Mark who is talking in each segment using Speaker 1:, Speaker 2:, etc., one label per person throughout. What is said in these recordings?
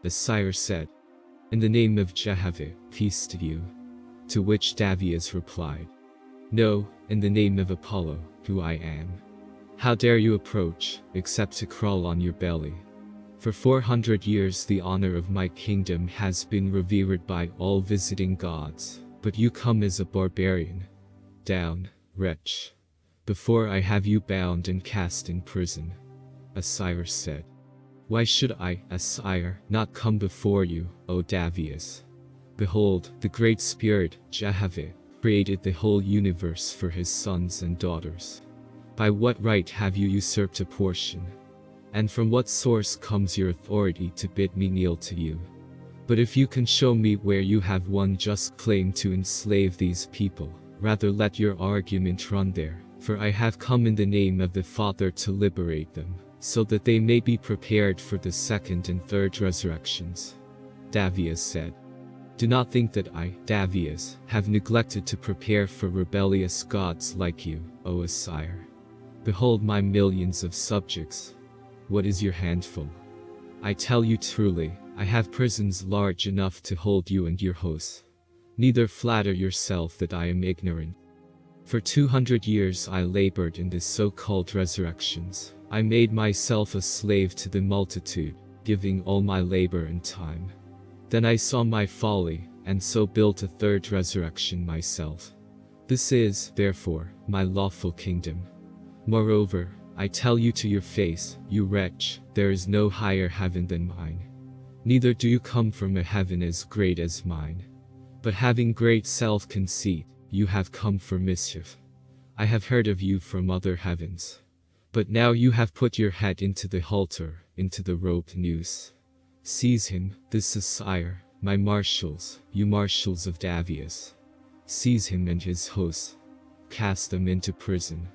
Speaker 1: Osiris said. In the name of Jehovah, peace to you. To which Daveas replied, No, in the name of Apollo, who I am. How dare you approach, except to crawl on your belly? For 400 years the honor of my kingdom has been revered by all visiting gods, but you come as a barbarian. Down, wretch, before I have you bound and cast in prison. Osiris said. Why should I, Sire, not come before you, O Daveas? Behold, the Great Spirit, Jehovah, created the whole universe for his sons and daughters. By what right have you usurped a portion? And from what source comes your authority to bid me kneel to you? But if you can show me where you have one just claim to enslave these people, rather let your argument run there, for I have come in the name of the Father to liberate them, so that they may be prepared for the second and third resurrections. Daveas said. Do not think that I, Daveas, have neglected to prepare for rebellious gods like you, O Osiris. Behold my millions of subjects. What is your handful? I tell you truly, I have prisons large enough to hold you and your hosts. Neither flatter yourself that I am ignorant. For 200 years I labored in the so-called resurrections. I made myself a slave to the multitude, giving all my labor and time. Then I saw my folly, and so built a third resurrection myself. This is, therefore, my lawful kingdom. Moreover, I tell you to your face, you wretch, there is no higher heaven than mine. Neither do you come from a heaven as great as mine. But having great self-conceit, you have come for mischief. I have heard of you from other heavens. But now you have put your head into the halter, into the rope noose. Seize him, this is Sire, my marshals, you marshals of Daveas. Seize him and his hosts. Cast them into prison.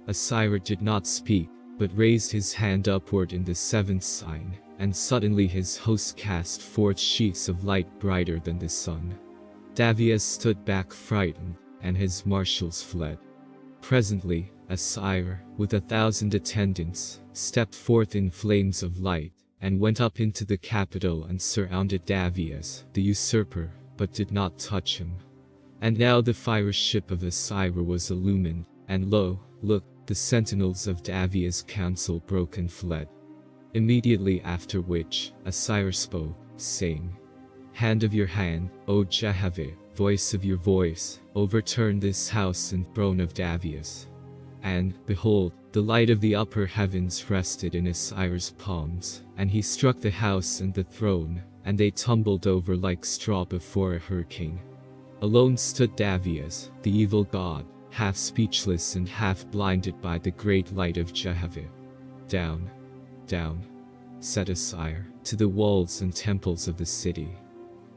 Speaker 1: Osiris did not speak, but raised his hand upward in the seventh sign, and suddenly his hosts cast forth sheets of light brighter than the sun. Daveas stood back frightened, and his marshals fled. Presently, Osiris, with 1,000 attendants, stepped forth in flames of light, and went up into the capital and surrounded Daveas, the usurper, but did not touch him. And now the fire ship of Osiris was illumined, and lo, look, the sentinels of Daveas' council broke and fled. Immediately after which, Osiris spoke, saying, Hand of your hand, O Jehovah, voice of your voice, overturn this house and throne of Daveas. And, behold, the light of the upper heavens rested in Osiris' palms, and he struck the house and the throne, and they tumbled over like straw before a hurricane. Alone stood Daveas, the evil god, half speechless and half blinded by the great light of Jehovah. Down, down, said Osiris, to the walls and temples of the city.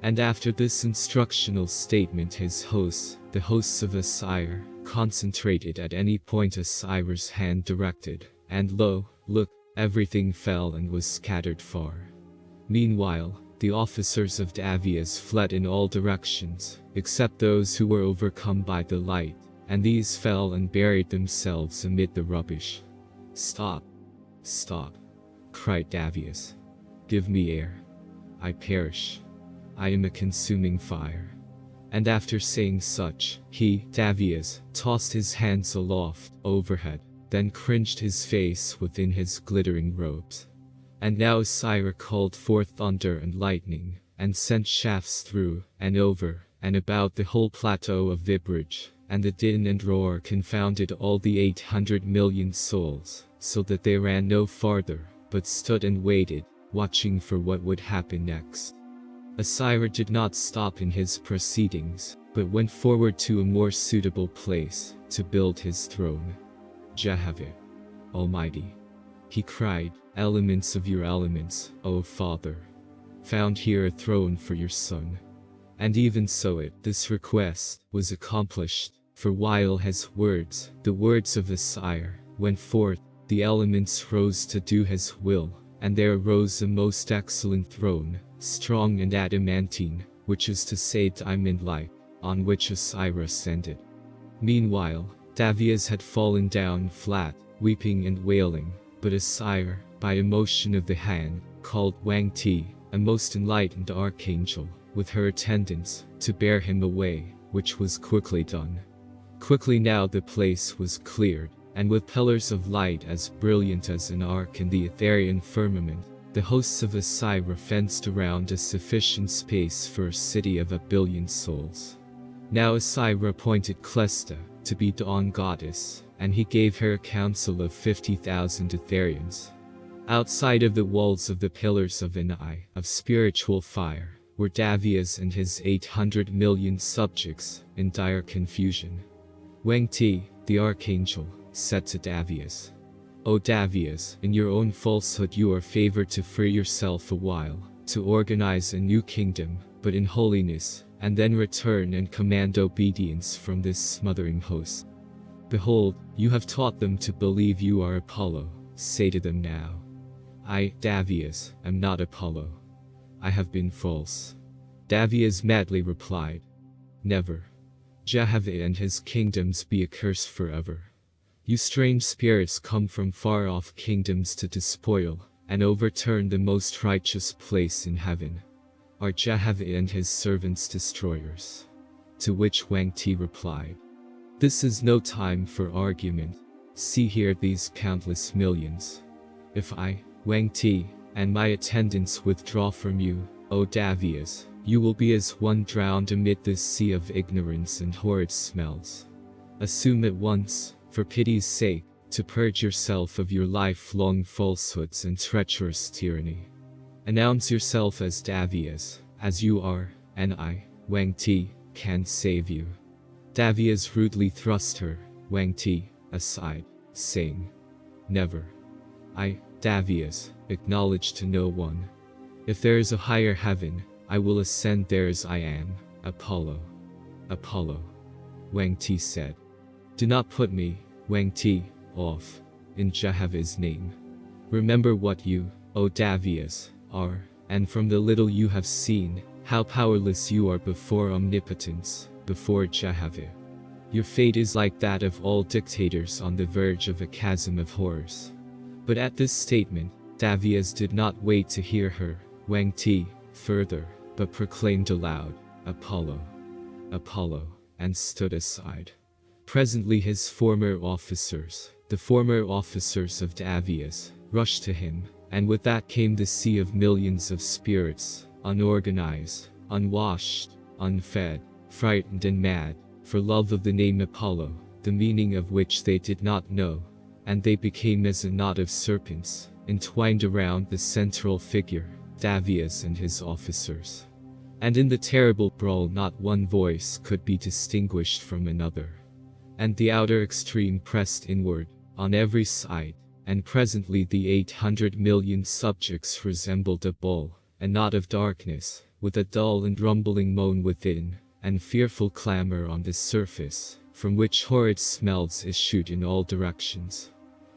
Speaker 1: And after this instructional statement his hosts, the hosts of Osiris, concentrated at any point Osiris' hand directed, and lo, look, everything fell and was scattered far. Meanwhile, the officers of Daveas fled in all directions, except those who were overcome by the light, and these fell and buried themselves amid the rubbish. Stop! Stop! Cried Daveas. Give me air. I perish. I am a consuming fire. And after saying such, he, Daveas, tossed his hands aloft, overhead, then cringed his face within his glittering robes. And now Osiris called forth thunder and lightning, and sent shafts through, and over, and about the whole plateau of Vibrage, and the din and roar confounded all the 800 million souls, so that they ran no farther, but stood and waited, watching for what would happen next. Osiris did not stop in his proceedings, but went forward to a more suitable place, to build his throne. Jehovah, Almighty, he cried, elements of your elements, O Father, found here a throne for your Son. And even so this request, was accomplished, for while his words, the words of Osiris, went forth, the elements rose to do his will, and there arose a most excellent throne, strong and adamantine, which is to say diamond-like, on which Osiris ascended. Meanwhile, Daveas had fallen down flat, weeping and wailing, but Osiris, by a motion of the hand, called Wang Ti, a most enlightened archangel, with her attendants, to bear him away, which was quickly done. Quickly now the place was cleared, and with pillars of light as brilliant as an arc in the Etherian firmament, the hosts of Osiris fenced around a sufficient space for a city of 1,000,000,000 souls. Now Osiris appointed Clesta to be dawn goddess, and he gave her a council of 50,000 Etherians. Outside of the walls of the pillars of an eye of spiritual fire were Daveas and his 800 million subjects in dire confusion. Wang Ti, the archangel, said to Daveas, "O Daveas, in your own falsehood you are favored to free yourself a while, to organize a new kingdom, but in holiness, and then return and command obedience from this smothering host. Behold, you have taught them to believe you are Apollo. Say to them now, I, Daveas, am not Apollo. I have been false." Daveas madly replied, "Never. Jehovah and his kingdoms be accursed forever. You strange spirits come from far-off kingdoms to despoil and overturn the most righteous place in heaven. Are Jehovah and his servants destroyers?" To which Wang Ti replied, "This is no time for argument. See here these countless millions. If I, Wang Ti, and my attendants withdraw from you, O Daveas, you will be as one drowned amid this sea of ignorance and horrid smells. Assume at once, for pity's sake, to purge yourself of your lifelong falsehoods and treacherous tyranny. Announce yourself as Daveas, as you are, and I, Wang Ti, can save you." Daveas rudely thrust her, Wang Ti, aside, saying, "Never. I, Daveas, acknowledge to no one. If there is a higher heaven, I will ascend there as I am, Apollo." "Apollo," Wang Ti said. "Do not put me, Wang Ti, off, in Jehovah's name. Remember what you, O Daveas, are, and from the little you have seen, how powerless you are before omnipotence, before Jehovah. Your fate is like that of all dictators on the verge of a chasm of horrors." But at this statement, Daveas did not wait to hear her, Wang Ti, further, but proclaimed aloud, "Apollo, Apollo," and stood aside. Presently his former officers, the former officers of Daveas, rushed to him, and with that came the sea of millions of spirits, unorganized, unwashed, unfed, frightened and mad, for love of the name Apollo, the meaning of which they did not know, and they became as a knot of serpents, entwined around the central figure, Daveas and his officers. And in the terrible brawl not one voice could be distinguished from another. And the outer extreme pressed inward, on every side, and presently the 800 million subjects resembled a ball, a knot of darkness, with a dull and rumbling moan within, and fearful clamor on the surface, from which horrid smells issued in all directions.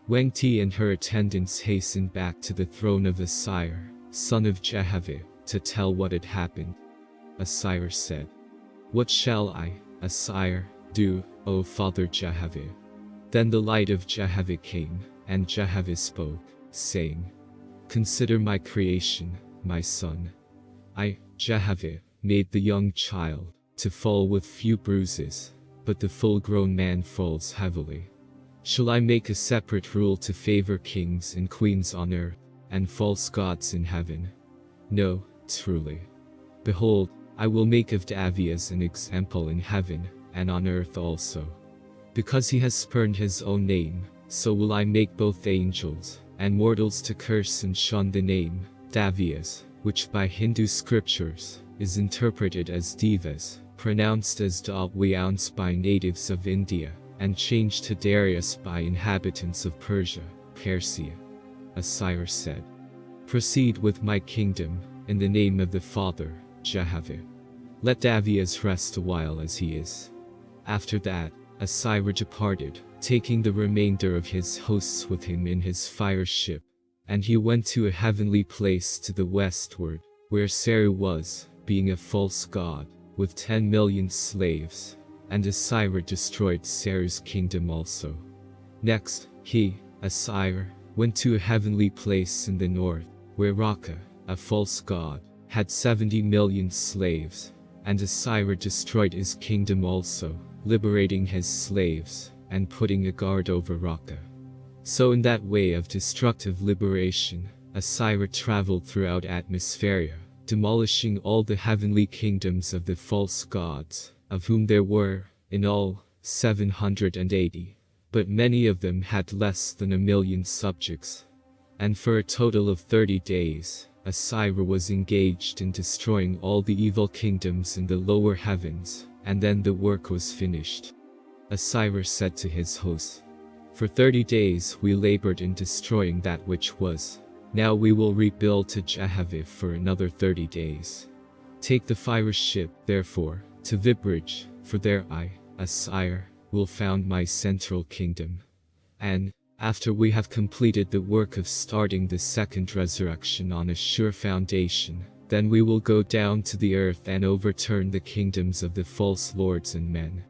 Speaker 1: Wang Ti and her attendants hastened back to the throne of Osiris, son of Jehovah, to tell what had happened. Osiris said, "What shall I, Osiris, do, O Father Jehovah?" Then the light of Jehovah came, and Jehovah spoke, saying, "Consider my creation, my son. I, Jehovah, made the young child to fall with few bruises, but the full-grown man falls heavily. Shall I make a separate rule to favor kings and queens on earth, and false gods in heaven? No, truly. Behold, I will make of Daveas an example in heaven, and on earth also. Because he has spurned his own name, so will I make both angels and mortals to curse and shun the name, Daveas, which by Hindu scriptures is interpreted as Daveas, pronounced as Daveas by natives of India, and changed to Darius by inhabitants of Persia, Persia." Osiris said, "Proceed with my kingdom, in the name of the Father, Jehovah. Let Daveas rest a while as he is." After that, Osiris departed, taking the remainder of his hosts with him in his fire ship, and he went to a heavenly place to the westward, where Ceres was, being a false god, with 10 million slaves, and Osiris destroyed Ceres' kingdom also. Next, he, Osiris, went to a heavenly place in the north, where Raka, a false god, had 70 million slaves, and Osiris destroyed his kingdom also, liberating his slaves, and putting a guard over Raqqa. So in that way of destructive liberation, Osiris traveled throughout Atmospheria, demolishing all the heavenly kingdoms of the false gods, of whom there were, in all, 780. But many of them had less than 1,000,000 subjects. And for a total of 30 days, Osiris was engaged in destroying all the evil kingdoms in the lower heavens, and then the work was finished. Osiris said to his hosts, "For 30 days we labored in destroying that which was. Now we will rebuild to Jehovah for another 30 days. Take the fire ship, therefore, to Vibrage, for there I, Osiris, will found my central kingdom. And, after we have completed the work of starting the second resurrection on a sure foundation, then we will go down to the earth and overturn the kingdoms of the false lords and men."